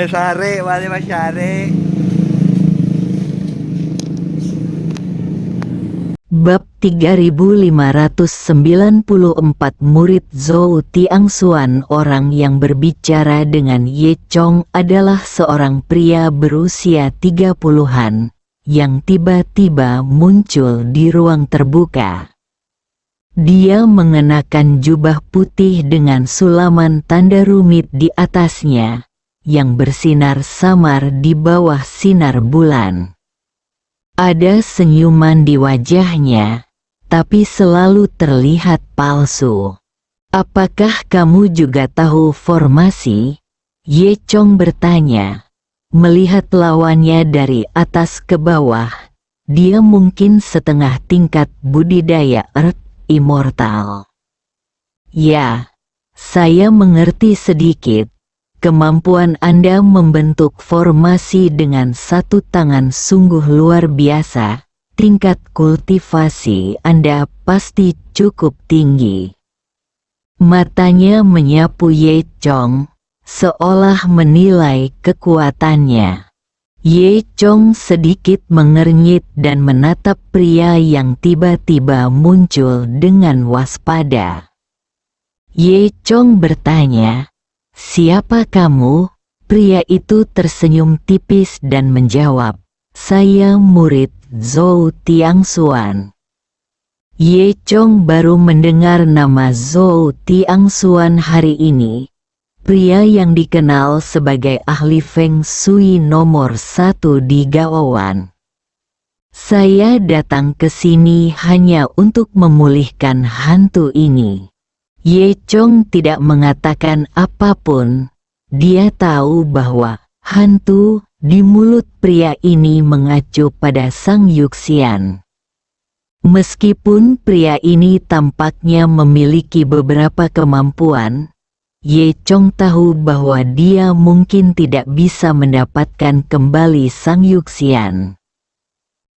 Sare, wali Mas Sare. Bab 3594 Murid Zhou Tiangxuan. Orang yang berbicara dengan Ye Chong adalah seorang pria berusia 30-an, yang tiba-tiba muncul di ruang terbuka. Dia mengenakan jubah putih dengan sulaman tanda rumit di atasnya, yang bersinar samar di bawah sinar bulan. Ada senyuman di wajahnya, tapi selalu terlihat palsu. "Apakah kamu juga tahu formasi?" Ye Chong bertanya. Melihat lawannya dari atas ke bawah, dia mungkin setengah tingkat budidaya Earth Immortal. "Ya, saya mengerti sedikit. Kemampuan Anda membentuk formasi dengan satu tangan sungguh luar biasa. Tingkat kultivasi Anda pasti cukup tinggi." Matanya menyapu Ye Chong, seolah menilai kekuatannya. Ye Chong sedikit mengernyit dan menatap pria yang tiba-tiba muncul dengan waspada. Ye Chong bertanya, "Siapa kamu?" Pria itu tersenyum tipis dan menjawab, "Saya murid Zhou Tiangxuan." Ye Chong baru mendengar nama Zhou Tiangxuan hari ini. Pria yang dikenal sebagai ahli Feng Shui nomor 1 di Gaowan. "Saya datang ke sini hanya untuk memulihkan hantu ini." Ye Chong tidak mengatakan apapun. Dia tahu bahwa hantu di mulut pria ini mengacu pada Sang Yuxian. Meskipun pria ini tampaknya memiliki beberapa kemampuan, Ye Chong tahu bahwa dia mungkin tidak bisa mendapatkan kembali Sang Yuxian.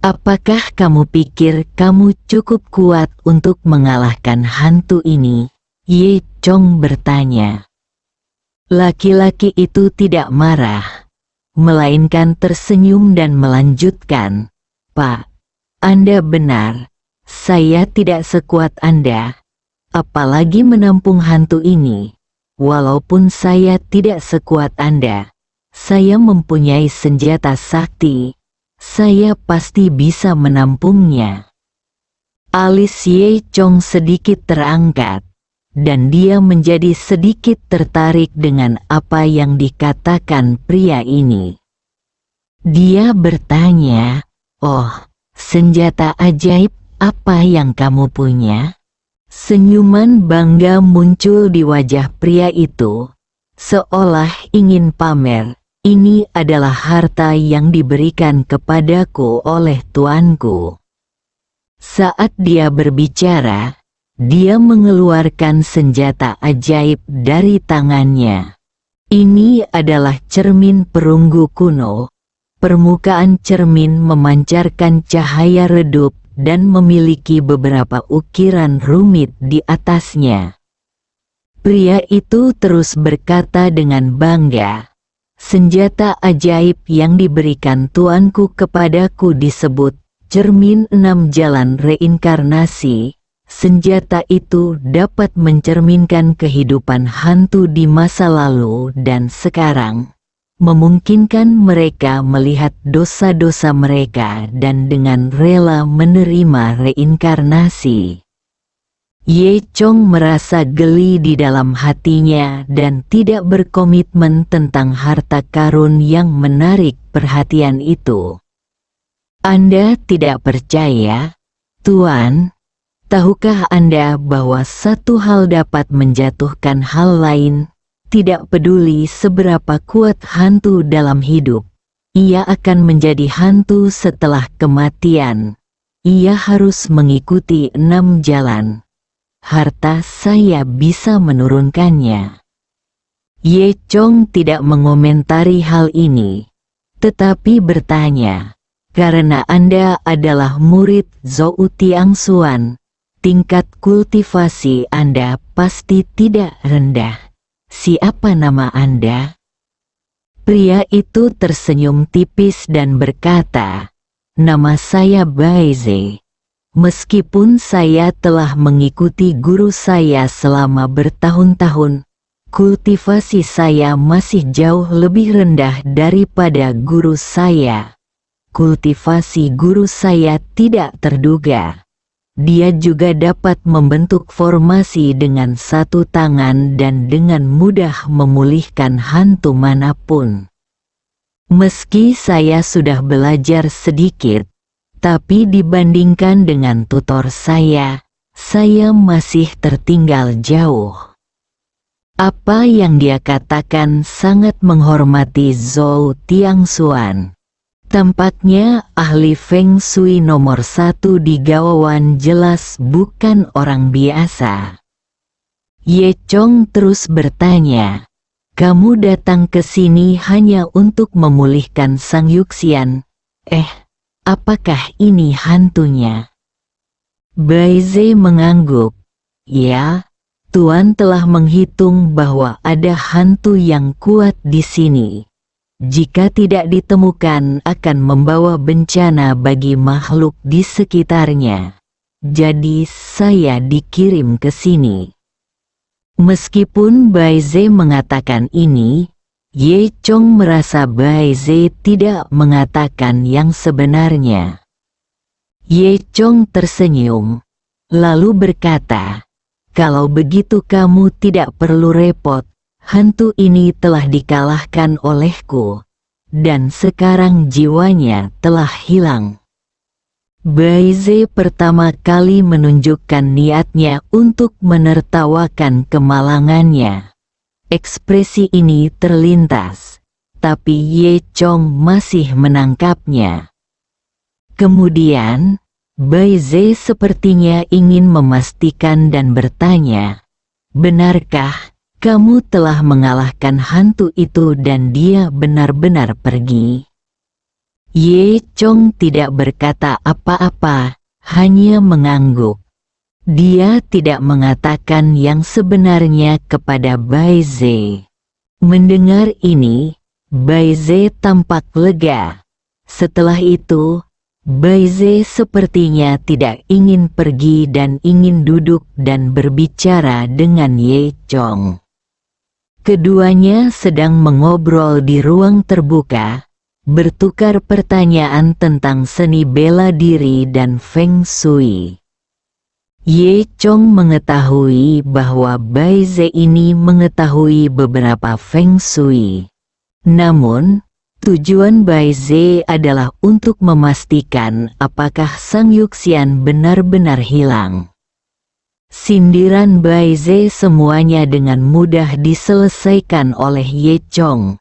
"Apakah kamu pikir kamu cukup kuat untuk mengalahkan hantu ini?" Ye Chong bertanya. Laki-laki itu tidak marah, melainkan tersenyum dan melanjutkan, "Pak, Anda benar. Saya tidak sekuat Anda, apalagi menampung hantu ini. Walaupun saya tidak sekuat Anda, saya mempunyai senjata sakti. Saya pasti bisa menampungnya." Alis Ye Chong sedikit terangkat, dan dia menjadi sedikit tertarik dengan apa yang dikatakan pria ini. Dia bertanya, "Oh, senjata ajaib apa yang kamu punya?" Senyuman bangga muncul di wajah pria itu, seolah ingin pamer, "Ini adalah harta yang diberikan kepadaku oleh tuanku." Saat dia berbicara, dia mengeluarkan senjata ajaib dari tangannya. Ini adalah cermin perunggu kuno. Permukaan cermin memancarkan cahaya redup dan memiliki beberapa ukiran rumit di atasnya. Pria itu terus berkata dengan bangga, "Senjata ajaib yang diberikan tuanku kepadaku disebut cermin 6 jalan reinkarnasi. Senjata itu dapat mencerminkan kehidupan hantu di masa lalu dan sekarang, memungkinkan mereka melihat dosa-dosa mereka dan dengan rela menerima reinkarnasi." Ye Chong merasa geli di dalam hatinya dan tidak berkomitmen tentang harta karun yang menarik perhatian itu. "Anda tidak percaya, Tuan? Tahukah Anda bahwa satu hal dapat menjatuhkan hal lain? Tidak peduli seberapa kuat hantu dalam hidup, ia akan menjadi hantu setelah kematian. Ia harus mengikuti 6 jalan. Harta saya bisa menurunkannya." Ye Chong tidak mengomentari hal ini, tetapi bertanya, "Karena Anda adalah murid Zhou Tiangxuan, tingkat kultivasi Anda pasti tidak rendah. Siapa nama Anda?" Pria itu tersenyum tipis dan berkata, "Nama saya Baize. Meskipun saya telah mengikuti guru saya selama bertahun-tahun, kultivasi saya masih jauh lebih rendah daripada guru saya. Kultivasi guru saya tidak terduga. Dia juga dapat membentuk formasi dengan satu tangan dan dengan mudah memulihkan hantu manapun. Meski saya sudah belajar sedikit, tapi dibandingkan dengan tutor saya masih tertinggal jauh." Apa yang dia katakan sangat menghormati Zhou Tiangxuan. Tampaknya ahli Feng Shui nomor 1 di Gaowan jelas bukan orang biasa. Ye Chong terus bertanya, "Kamu datang ke sini hanya untuk memulihkan Sang Yuxian? Apakah ini hantunya?" Baize mengangguk. "Ya, Tuan telah menghitung bahwa ada hantu yang kuat di sini. Jika tidak ditemukan akan membawa bencana bagi makhluk di sekitarnya. Jadi saya dikirim ke sini." Meskipun Baize mengatakan ini, Ye Chong merasa Baize tidak mengatakan yang sebenarnya. Ye Chong tersenyum, lalu berkata, "Kalau begitu kamu tidak perlu repot. Hantu ini telah dikalahkan olehku, dan sekarang jiwanya telah hilang." Baize pertama kali menunjukkan niatnya untuk menertawakan kemalangannya. Ekspresi ini terlintas, tapi Ye Chong masih menangkapnya. Kemudian, Baize sepertinya ingin memastikan dan bertanya, "Benarkah kamu telah mengalahkan hantu itu dan dia benar-benar pergi?" Ye Chong tidak berkata apa-apa, hanya mengangguk. Dia tidak mengatakan yang sebenarnya kepada Baize. Mendengar ini, Baize tampak lega. Setelah itu, Baize sepertinya tidak ingin pergi dan ingin duduk dan berbicara dengan Ye Chong. Keduanya sedang mengobrol di ruang terbuka, bertukar pertanyaan tentang seni bela diri dan Feng Shui. Ye Chong mengetahui bahwa Baize ini mengetahui beberapa Feng Shui. Namun, tujuan Baize adalah untuk memastikan apakah Sang Yuxian benar-benar hilang. Sindiran Baize semuanya dengan mudah diselesaikan oleh Ye Chong.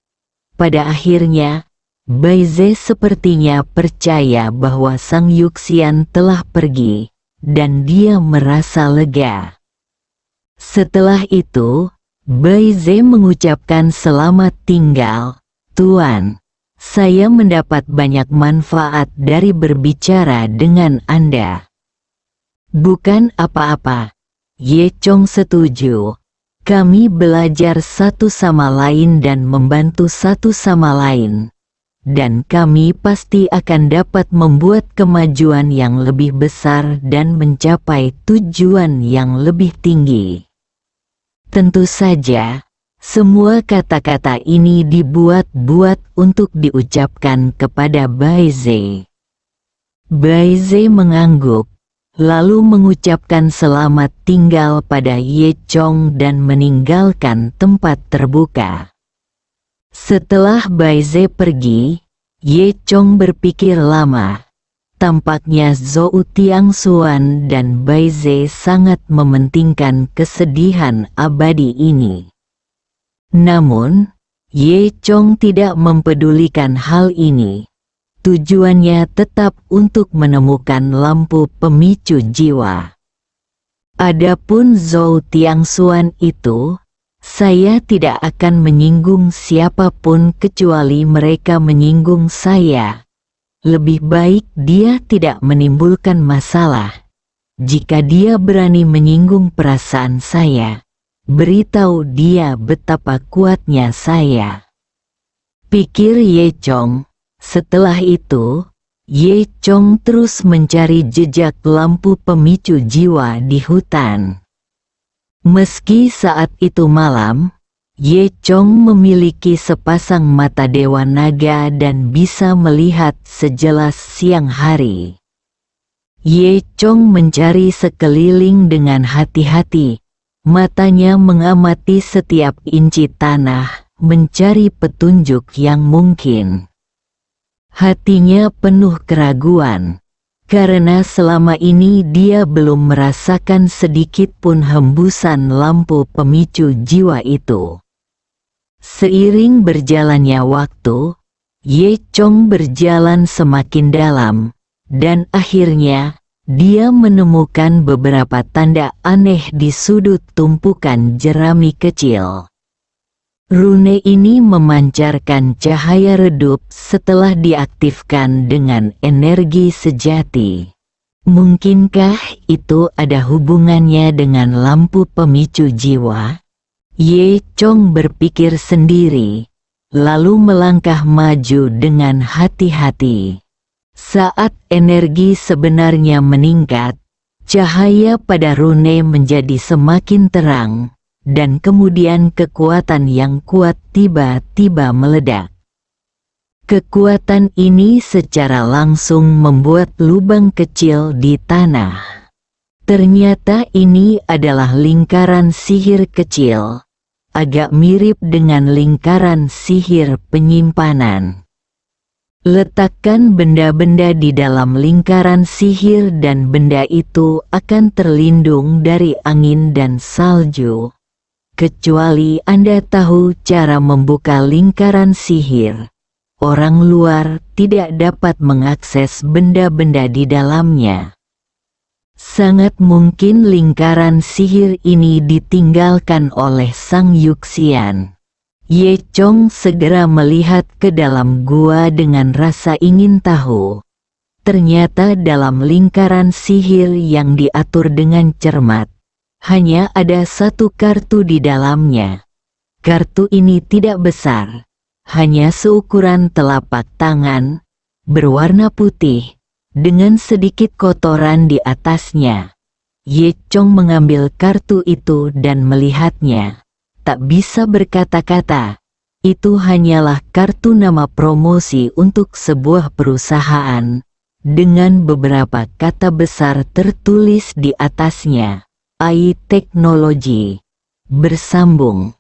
Pada akhirnya, Baize sepertinya percaya bahwa Sang Yuxian telah pergi, dan dia merasa lega. Setelah itu, Baize mengucapkan selamat tinggal, "Tuan. Saya mendapat banyak manfaat dari berbicara dengan Anda." "Bukan apa-apa." Ye Chong setuju. "Kami belajar satu sama lain dan membantu satu sama lain. Dan kami pasti akan dapat membuat kemajuan yang lebih besar dan mencapai tujuan yang lebih tinggi." Tentu saja, semua kata-kata ini dibuat-buat untuk diucapkan kepada Baize. Baize mengangguk, lalu mengucapkan selamat tinggal pada Ye Chong dan meninggalkan tempat terbuka. Setelah Baize pergi, Ye Chong berpikir lama. Tampaknya Zhou Tiangxuan dan Baize sangat mementingkan kesedihan abadi ini. Namun, Ye Chong tidak mempedulikan hal ini. Tujuannya tetap untuk menemukan lampu pemicu jiwa. Adapun Zhou Tiangxuan itu, saya tidak akan menyinggung siapapun kecuali mereka menyinggung saya. Lebih baik dia tidak menimbulkan masalah. Jika dia berani menyinggung perasaan saya, beritahu dia betapa kuatnya saya. pikir Ye Chong. Setelah itu, Ye Chong terus mencari jejak lampu pemicu jiwa di hutan. Meski saat itu malam, Ye Chong memiliki sepasang mata dewa naga dan bisa melihat sejelas siang hari. Ye Chong mencari sekeliling dengan hati-hati, matanya mengamati setiap inci tanah, mencari petunjuk yang mungkin. Hatinya penuh keraguan, karena selama ini dia belum merasakan sedikit pun hembusan lampu pemicu jiwa itu. Seiring berjalannya waktu, Ye Chong berjalan semakin dalam, dan akhirnya dia menemukan beberapa tanda aneh di sudut tumpukan jerami kecil. Rune ini memancarkan cahaya redup setelah diaktifkan dengan energi sejati. Mungkinkah itu ada hubungannya dengan lampu pemicu jiwa? Ye Chong berpikir sendiri, lalu melangkah maju dengan hati-hati. Saat energi sebenarnya meningkat, cahaya pada rune menjadi semakin terang, dan kemudian kekuatan yang kuat tiba-tiba meledak. Kekuatan ini secara langsung membuat lubang kecil di tanah. Ternyata ini adalah lingkaran sihir kecil, agak mirip dengan lingkaran sihir penyimpanan. Letakkan benda-benda di dalam lingkaran sihir dan benda itu akan terlindung dari angin dan salju. Kecuali Anda tahu cara membuka lingkaran sihir, orang luar tidak dapat mengakses benda-benda di dalamnya. Sangat mungkin lingkaran sihir ini ditinggalkan oleh Sang Yuxian. Ye Chong segera melihat ke dalam gua dengan rasa ingin tahu. Ternyata dalam lingkaran sihir yang diatur dengan cermat, hanya ada satu kartu di dalamnya. Kartu ini tidak besar, hanya seukuran telapak tangan, berwarna putih, dengan sedikit kotoran di atasnya. Ye Chong mengambil kartu itu dan melihatnya. Tak bisa berkata-kata, itu hanyalah kartu nama promosi untuk sebuah perusahaan, dengan beberapa kata besar tertulis di atasnya. AI Teknologi. Bersambung.